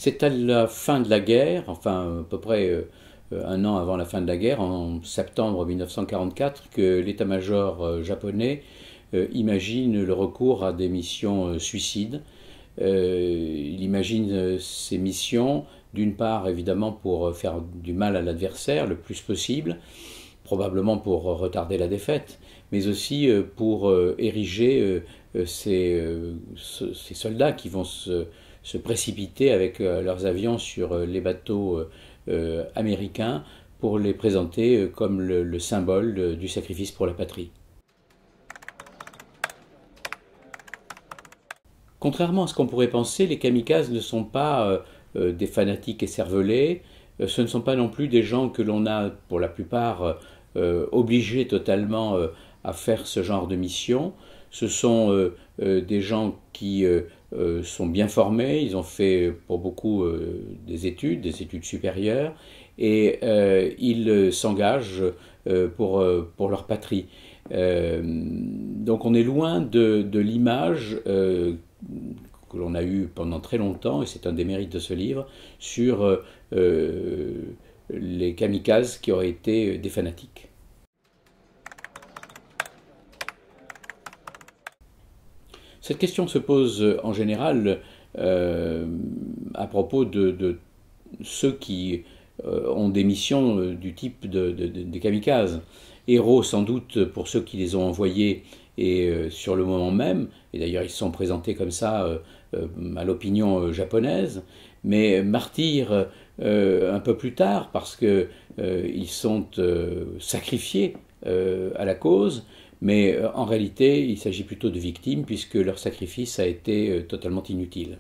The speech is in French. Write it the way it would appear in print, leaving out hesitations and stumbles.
C'est à la fin de la guerre, enfin à peu près un an avant la fin de la guerre, en septembre 1944, que l'état-major japonais imagine le recours à des missions suicides. Il imagine ces missions, d'une part évidemment pour faire du mal à l'adversaire le plus possible, probablement pour retarder la défaite, mais aussi pour ériger ces soldats qui vont se précipiter avec leurs avions sur les bateaux américains pour les présenter comme le symbole du sacrifice pour la patrie. Contrairement à ce qu'on pourrait penser, les kamikazes ne sont pas des fanatiques écervelés, ce ne sont pas non plus des gens que l'on a pour la plupart obligés totalement à faire ce genre de mission. Ce sont des gens qui sont bien formés, ils ont fait pour beaucoup des études supérieures, et ils s'engagent pour leur patrie. Donc on est loin de l'image que l'on a eue pendant très longtemps, et c'est un des mérites de ce livre, sur les kamikazes qui auraient été des fanatiques. Cette question se pose en général à propos de ceux qui ont des missions du type des kamikazes. Héros sans doute pour ceux qui les ont envoyés et sur le moment même, et d'ailleurs ils sont présentés comme ça à l'opinion japonaise, mais martyrs un peu plus tard parce qu'ils sont sacrifiés à la cause, mais en réalité il s'agit plutôt de victimes puisque leur sacrifice a été totalement inutile.